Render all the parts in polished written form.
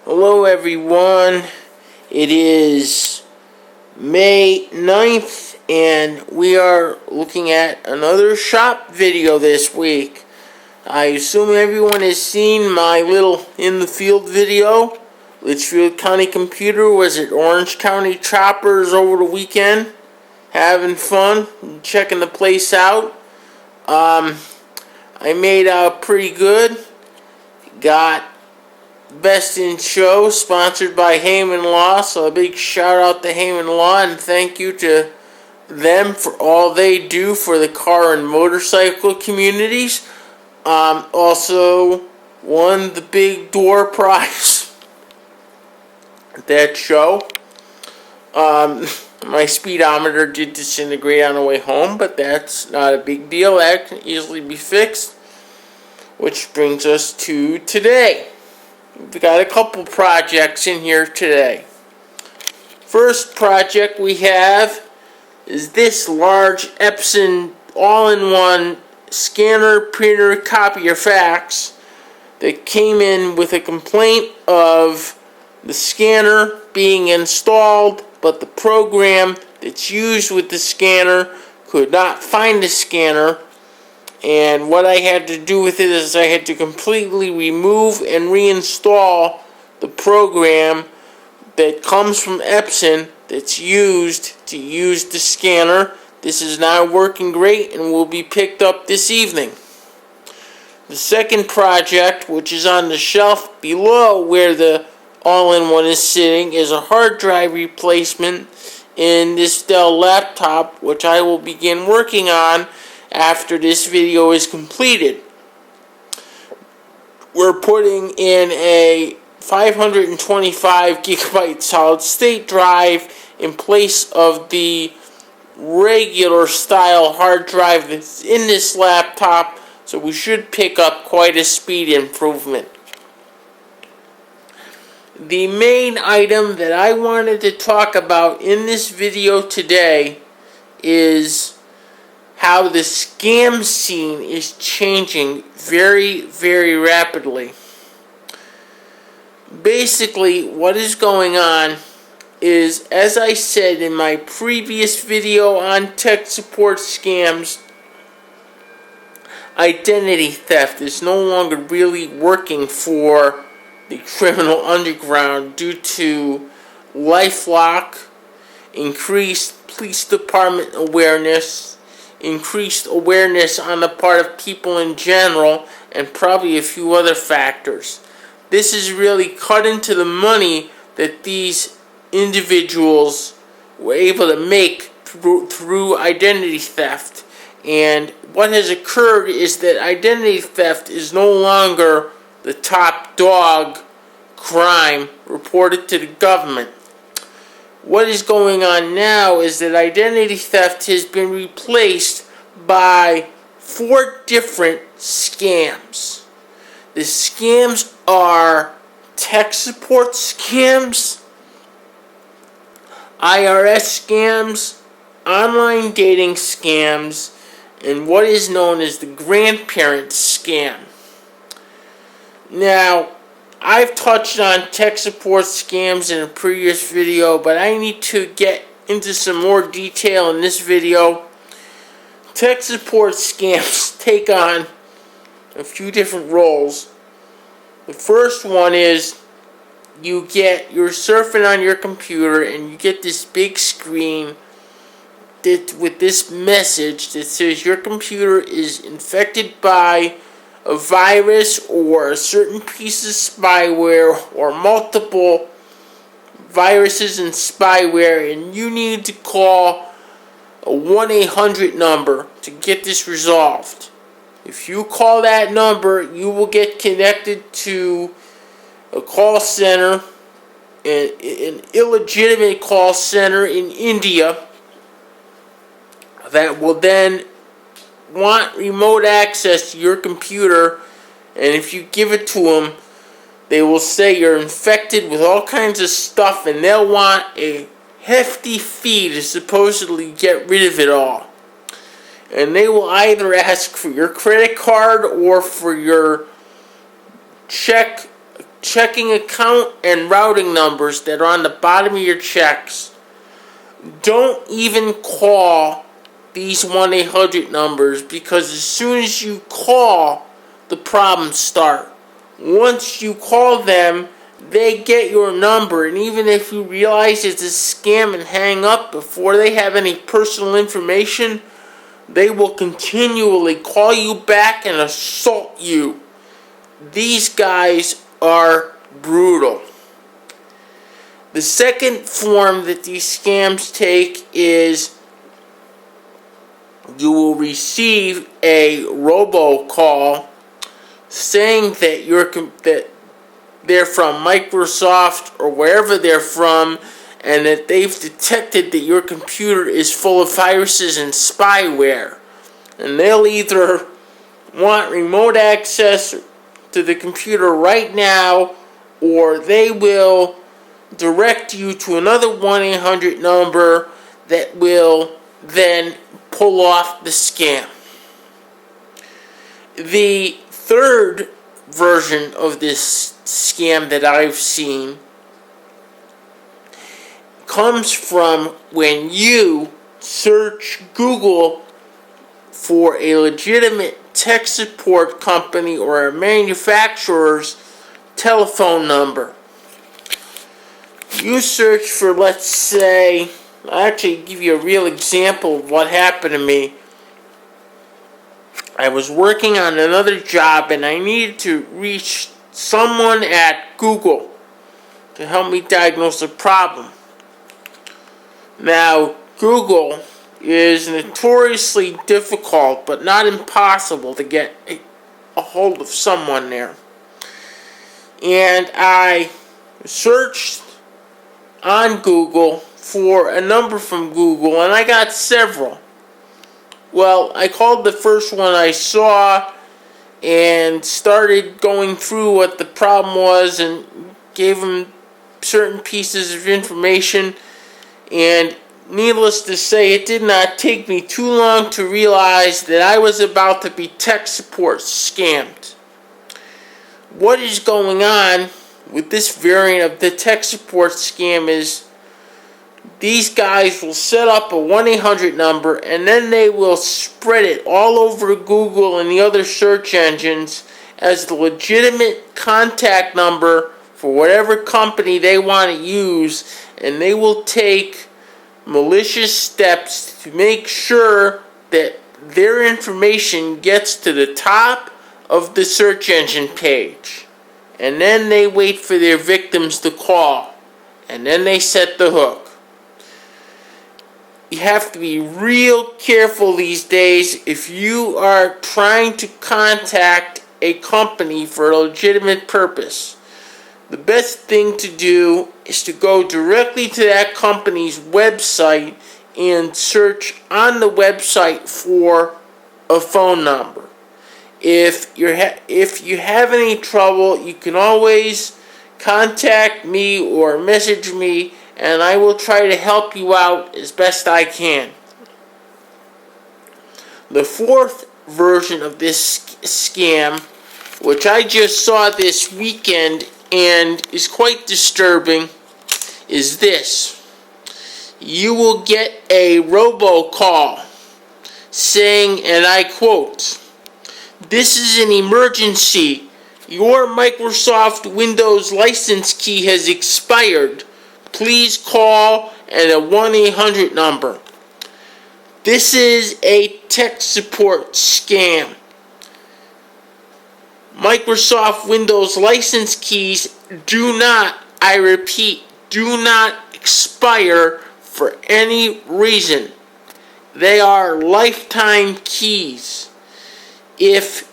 Hello everyone, it is May 9th and we are looking at another shop video this week. I assume everyone has seen my little in the field video. Litchfield County Computer was at Orange County Choppers over the weekend, having fun, checking the place out. I made out pretty good. Got Best in Show, sponsored by Heyman Law, so a big shout out to Heyman Law and thank you to them for all they do for the car and motorcycle communities. Also won the big door prize at that show. My speedometer did disintegrate on the way home, but that's not a big deal. That can easily be fixed. Which brings us to today. We've got a couple projects in here today. First project we have is this large Epson all-in-one scanner, printer, copier, fax that came in with a complaint of the scanner being installed, but the program that's used with the scanner could not find the scanner. And what I had to do with it is I had to completely remove and reinstall the program that comes from Epson that's used to use the scanner. This is now working great and will be picked up this evening. The second project, which is on the shelf below where the all-in-one is sitting, is a hard drive replacement in this Dell laptop, which I will begin working on after this video is completed. We're putting in a 525 gigabyte solid state drive in place of the regular style hard drive that's in this laptop, so we should pick up quite a speed improvement. The main item that I wanted to talk about in this video today is how the scam scene is changing very, very rapidly. Basically, what is going on is, as I said in my previous video on tech support scams, identity theft is no longer really working for the criminal underground due to LifeLock, increased police department awareness, increased awareness on the part of people in general, and probably a few other factors. This is really cut into the money that these individuals were able to make through identity theft. And what has occurred is that identity theft is no longer the top dog crime reported to the government. What is going on now is that identity theft has been replaced by 4 different scams. The scams are tech support scams, IRS scams, online dating scams, and what is known as the Grandparent Scam. Now, I've touched on tech support scams in a previous video, but I need to get into some more detail in this video. Tech support scams take on a few different roles. The first one is you're surfing on your computer and you get this big screen with this message that says your computer is infected by a virus or a certain piece of spyware or multiple viruses and spyware, and you need to call a 1-800 number to get this resolved. If you call that number, you will get connected to a call center, an illegitimate call center in India that will then want remote access to your computer, and if you give it to them, they will say you're infected with all kinds of stuff, and they'll want a hefty fee to supposedly get rid of it all. And they will either ask for your credit card or for your check checking account and routing numbers that are on the bottom of your checks. Don't even call these 1-800 numbers, because as soon as you call, the problems start. Once you call them, they get your number, and even if you realize it's a scam and hang up before they have any personal information, they will continually call you back and assault you. These guys are brutal. The second form that these scams take is you will receive a robocall saying that they're from Microsoft or wherever they're from, and that they've detected that your computer is full of viruses and spyware. And they'll either want remote access to the computer right now, or they will direct you to another 1-800 number that will then pull off the scam. The third version of this scam that I've seen comes from when you search Google for a legitimate tech support company or a manufacturer's telephone number. You search for, let's say, I'll actually give you a real example of what happened to me. I was working on another job and I needed to reach someone at Google to help me diagnose a problem. Now, Google is notoriously difficult, but not impossible, to get a hold of someone there. And I searched on Google for a number from Google, and I got several. Well, I called the first one I saw and started going through what the problem was and gave them certain pieces of information. And needless to say, it did not take me too long to realize that I was about to be tech support scammed. What is going on with this variant of the tech support scam is these guys will set up a 1-800 number and then they will spread it all over Google and the other search engines as the legitimate contact number for whatever company they want to use, and they will take malicious steps to make sure that their information gets to the top of the search engine page. And then they wait for their victims to call, and then they set the hook. You have to be real careful these days if you are trying to contact a company for a legitimate purpose. The best thing to do is to go directly to that company's website and search on the website for a phone number. If you have any trouble, you can always contact me or message me, and I will try to help you out as best I can. The fourth version of this scam, which I just saw this weekend and is quite disturbing, is this. You will get a robocall saying, and I quote, "This is an emergency. Your Microsoft Windows license key has expired. Please call at a 1-800 number." This is a tech support scam. Microsoft Windows license keys do not, I repeat, do not expire for any reason. They are lifetime keys. If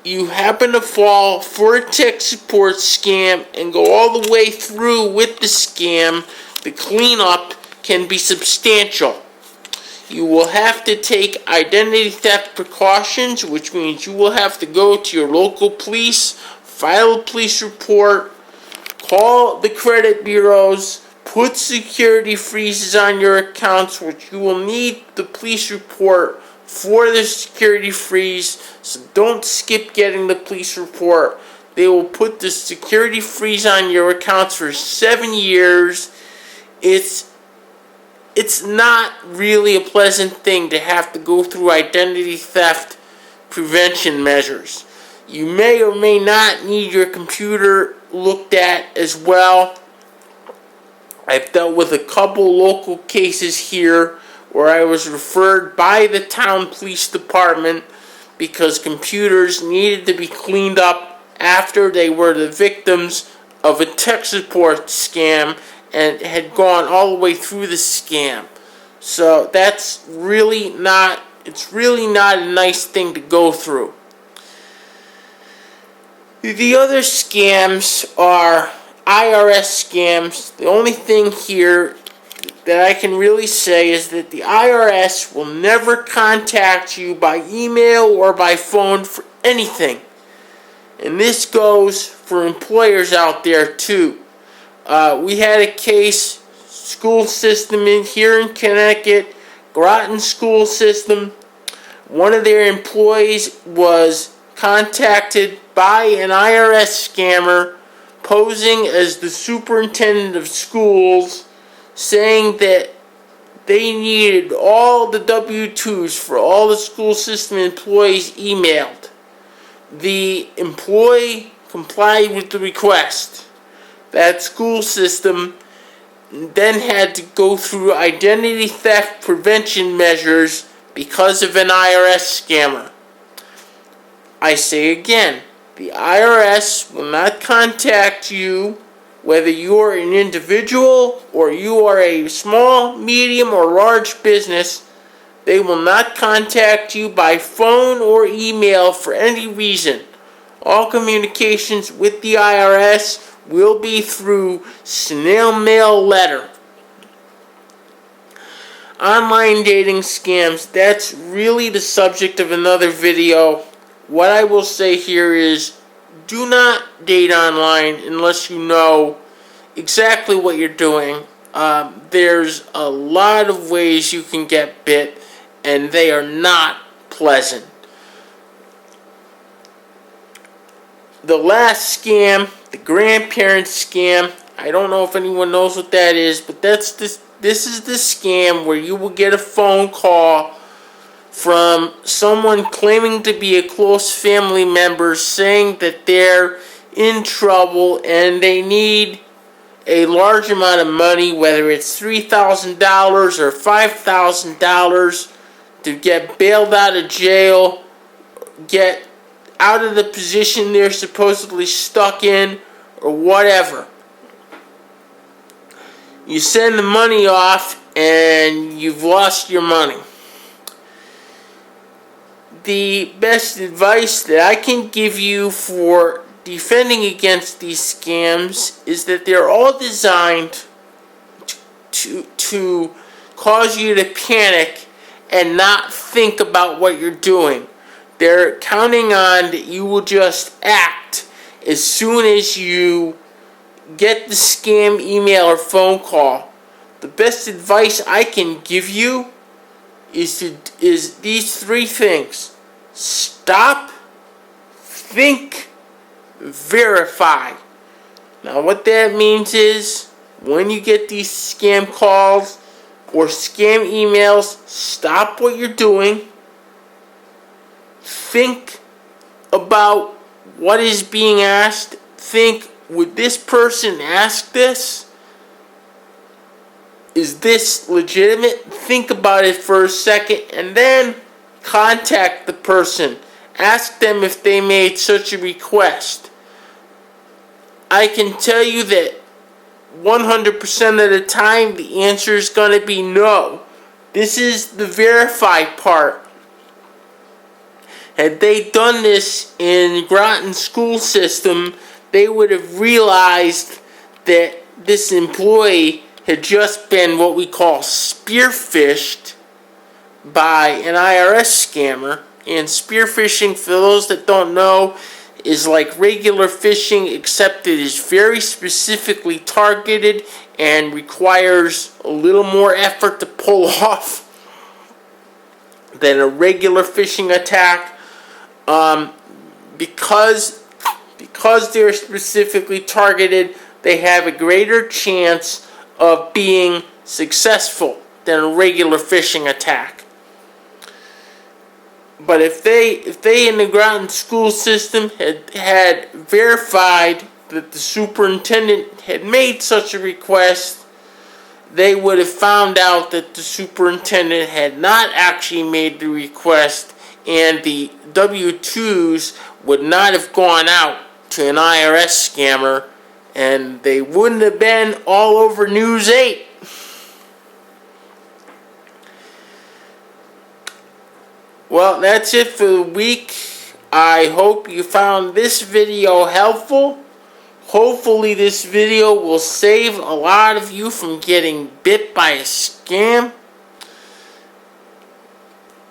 you happen to fall for a tech support scam and go all the way through with the scam, the cleanup can be substantial. You will have to take identity theft precautions, which means you will have to go to your local police, file a police report, call the credit bureaus, put security freezes on your accounts, which you will need the police report for the security freeze. So don't skip getting the police report. They will put the security freeze on your accounts for 7 years. It's not really a pleasant thing to have to go through identity theft prevention measures. You may or may not need your computer looked at as well. I've dealt with a couple local cases here where I was referred by the town police department because computers needed to be cleaned up after they were the victims of a tech support scam and had gone all the way through the scam. So it's really not a nice thing to go through. The other scams are IRS scams. The only thing here that I can really say is that the IRS will never contact you by email or by phone for anything. And this goes for employers out there too. We had a case, school system here in Connecticut, Groton school system. One of their employees was contacted by an IRS scammer posing as the superintendent of schools, saying that they needed all the W-2s for all the school system employees emailed. The employee complied with the request. That school system then had to go through identity theft prevention measures because of an IRS scammer. I say again, the IRS will not contact you whether you are an individual or you are a small, medium, or large business. They will not contact you by phone or email for any reason. All communications with the IRS will be through snail mail letter. Online dating scams, that's really the subject of another video. What I will say here is, do not date online unless you know exactly what you're doing. There's a lot of ways you can get bit, and they are not pleasant. The last scam, the Grandparent Scam, I don't know if anyone knows what that is, but this is the scam where you will get a phone call from someone claiming to be a close family member saying that they're in trouble and they need a large amount of money, whether it's $3,000 or $5,000, to get bailed out of jail, get out of the position they're supposedly stuck in, or whatever. You send the money off and you've lost your money. The best advice that I can give you for defending against these scams is that they're all designed to cause you to panic and not think about what you're doing. They're counting on that you will just act as soon as you get the scam email or phone call. The best advice I can give you is these three things. Stop, think, verify. Now what that means is, when you get these scam calls or scam emails, stop what you're doing. Think about what is being asked. Think, would this person ask this? Is this legitimate? Think about it for a second and then contact the person. Ask them if they made such a request. I can tell you that 100% of the time the answer is going to be no. This is the verify part. Had they done this in Groton school system, they would have realized that this employee had just been what we call spearphished by an IRS scammer. And spearphishing, for those that don't know, is like regular phishing, except it is very specifically targeted and requires a little more effort to pull off because because they're specifically targeted, they have a greater chance of being successful than a regular phishing attack. But if they in the ground school system had verified that the superintendent had made such a request, they would have found out that the superintendent had not actually made the request, and the W-2s would not have gone out to an IRS scammer, and they wouldn't have been all over News 8. Well, that's it for the week. I hope you found this video helpful. Hopefully this video will save a lot of you from getting bit by a scam.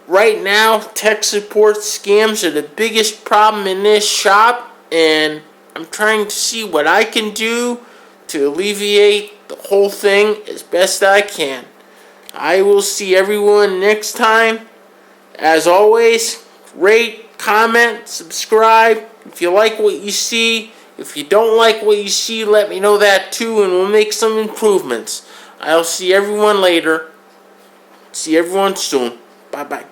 Right now, tech support scams are the biggest problem in this shop, and I'm trying to see what I can do to alleviate the whole thing as best I can. I will see everyone next time. As always, rate, comment, subscribe. If you like what you see, if you don't like what you see, let me know that too, and we'll make some improvements. I'll see everyone later. See everyone soon. Bye-bye.